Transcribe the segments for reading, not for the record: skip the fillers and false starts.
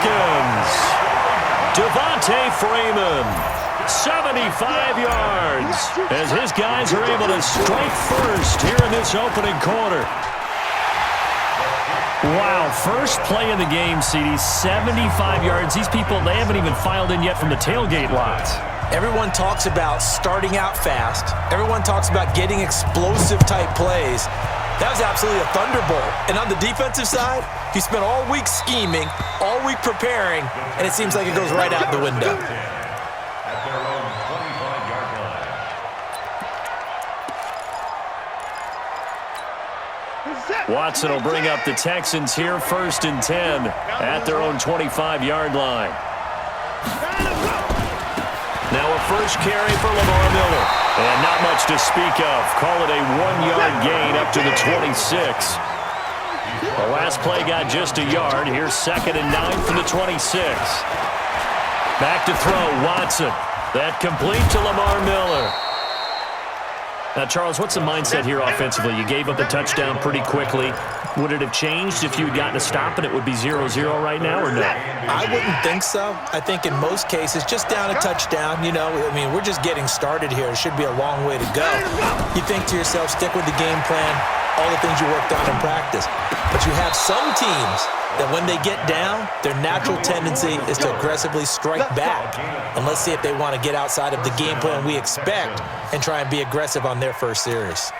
seconds. Devontae Freeman, 75 yards, as his guys are able to strike first here in this opening quarter. Wow, first play in the game, CD, 75 yards. These people, they haven't even filed in yet from the tailgate lots. Everyone talks about starting out fast. Everyone talks about getting explosive-type plays. That was absolutely a thunderbolt. And on the defensive side, he spent all week scheming, all week preparing, and it seems like it goes right out the window. Watson will bring up the Texans here, 1st and 10 at their own 25-yard line. Now a first carry for Lamar Miller. And not much to speak of. Call it a 1-yard gain up to the 26. The last play got just a yard. Here's 2nd and 9 from the 26. Back to throw, Watson. That complete to Lamar Miller. Now, Charles, what's the mindset here offensively? You gave up the touchdown pretty quickly. Would it have changed if you had gotten a stop and it would be 0-0 right now, or no? I wouldn't think so. I think in most cases, just down a touchdown, you know, I mean, we're just getting started here. It should be a long way to go. You think to yourself, stick with the game plan, all the things you worked on in practice. But you have some teams that when they get down, their natural tendency is to aggressively strike back. And let's see if they want to get outside of the game plan we expect and try and be aggressive on their first series.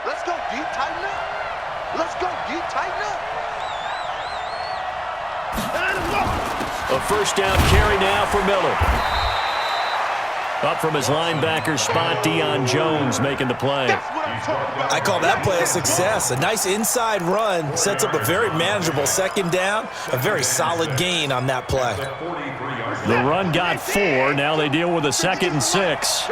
Let's go, D, tighten up. Let's go, D, tighten up. A first down carry now for Miller. Up from his linebacker spot, Deion Jones making the play. I call that play a success. A nice inside run sets up a very manageable 2nd down. A very solid gain on that play. The run got 4. Now they deal with a 2nd and 6.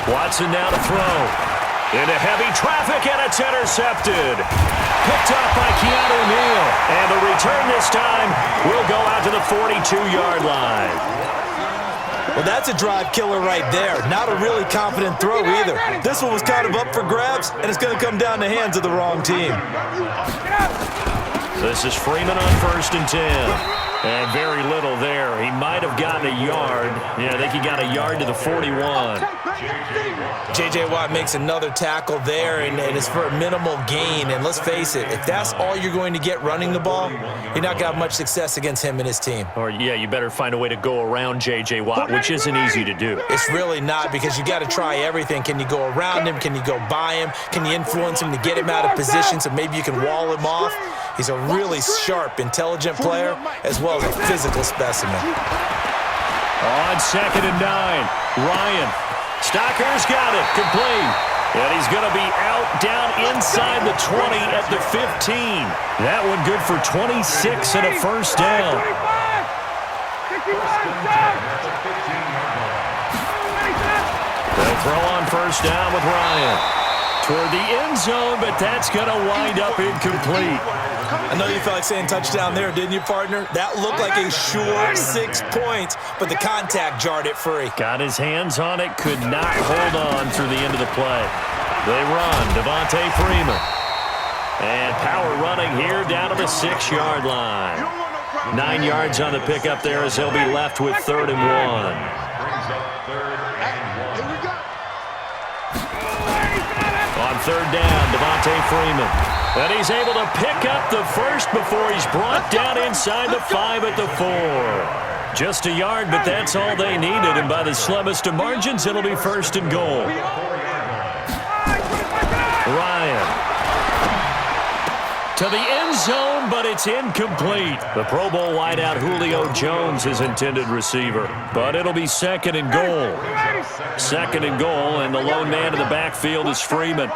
Watson now to throw. Into heavy traffic, and it's intercepted. Picked up by Keanu Neal. And the return this time will go out to the 42-yard line. Well, that's a drive killer right there. Not a really confident throw either. This one was kind of up for grabs, and it's going to come down the hands of the wrong team. This is Freeman on 1st and 10. And very little there. He might have gotten a yard. Yeah, I think he got a yard to the 41. J.J. Watt makes another tackle there, and it's for a minimal gain. And let's face it, if that's all you're going to get running the ball, you're not going to have much success against him and his team. Or, yeah, you better find a way to go around J.J. Watt, which isn't easy to do. It's really not, because you got to try everything. Can you go around him? Can you go by him? Can you influence him to get him out of position so maybe you can wall him off? He's a really sharp, intelligent player, as well as a physical specimen. On 2nd and 9, Ryan. Stocker's got it, complete. And he's going to be out down inside the 20 at the 15. That one good for 26 and a first down. They'll throw on first down with Ryan. Toward the end zone, but that's going to wind up incomplete. I know you felt like saying touchdown there, didn't you, partner? That looked like a sure 6 points, but the contact jarred it free. Got his hands on it, could not hold on through the end of the play. They run, Devontae Freeman. And power running here down to the 6-yard line. 9 yards on the pickup there as they'll be left with 3rd and 1. On 3rd down, Devontae Freeman. And he's able to pick up the first before he's brought down inside the 5 at the 4. Just a yard, but that's all they needed. And by the slimmest of margins, it'll be 1st and goal. Ryan. To the end zone, but it's incomplete. The Pro Bowl wideout Julio Jones is intended receiver. But it'll be 2nd and goal. 2nd and goal, and the lone man in the backfield is Freeman.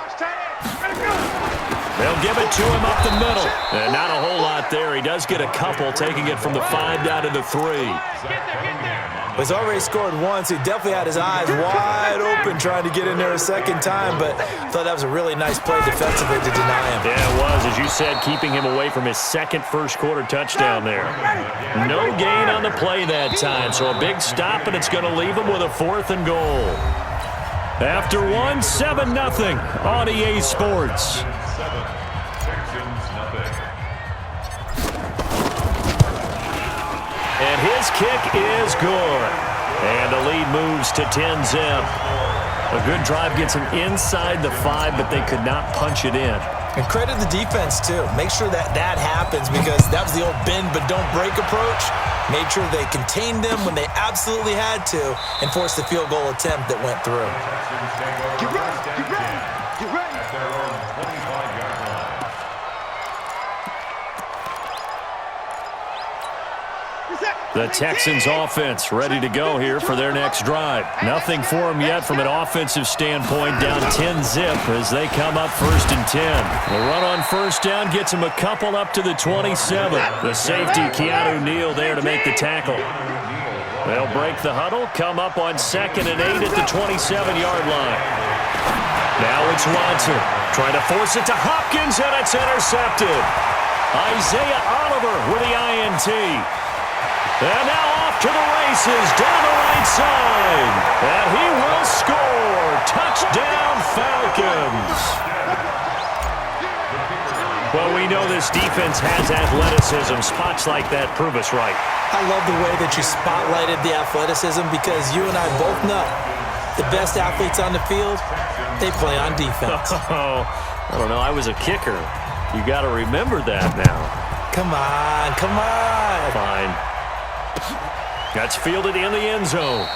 They'll give it to him up the middle. And not a whole lot there. He does get a couple, taking it from the 5 down to the 3. He's already scored once. He definitely had his eyes wide open trying to get in there a second time, but I thought that was a really nice play defensively to deny him. Yeah, it was, as you said, keeping him away from his second first-quarter touchdown there. No gain on the play that time, so a big stop, and it's going to leave him with a 4th and goal. After one, 7-0 on EA Sports. And his kick is good. And the lead moves to 10-zip. A good drive gets him inside the 5, but they could not punch it in. And credit the defense, too. Make sure that happens, because that was the old bend but don't break approach. Made sure they contained them when they absolutely had to and forced the field goal attempt that went through. Get ready, get ready, get ready. At their own 25-yard line. The Texans offense ready to go here for their next drive. Nothing for them yet from an offensive standpoint, down 10-zip as they come up 1st and 10. The run on first down gets them a couple up to the 27. The safety, Keanu Neal, there to make the tackle. They'll break the huddle, come up on 2nd and 8 at the 27-yard line. Now it's Watson trying to force it to Hopkins, and it's intercepted. Isaiah Oliver with the INT. And now off to the races down the right side. And he will score. Touchdown, Falcons. Well, we know this defense has athleticism. Spots like that prove us right. I love the way that you spotlighted the athleticism, because you and I both know the best athletes on the field, they play on defense. Oh, I don't know. I was a kicker. You got to remember that now. Come on, come on. Fine. That's fielded in the end zone.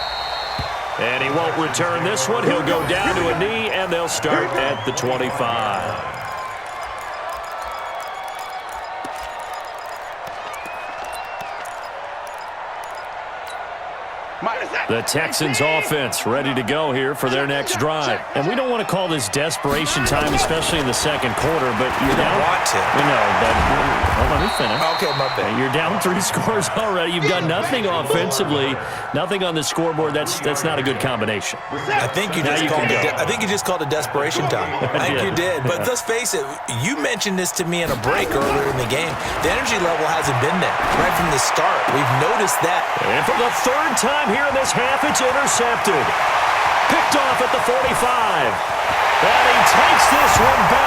And he won't return this one. He'll go down to a knee, and they'll start at the 25. The Texans offense ready to go here for their next drive. And we don't want to call this desperation time, especially in the second quarter, but You don't want to. We know, but let me finish. Okay, my bad. You're down 3 scores already. You've got nothing offensively, nothing on the scoreboard. That's not a good combination. I think you just called it desperation time. I think you did. But let's face it, you mentioned this to me in a break earlier in the game. The energy level hasn't been there right from the start. We've noticed that. And for the 3rd time here in this half, it's intercepted. Picked off at the 45. And he takes this one back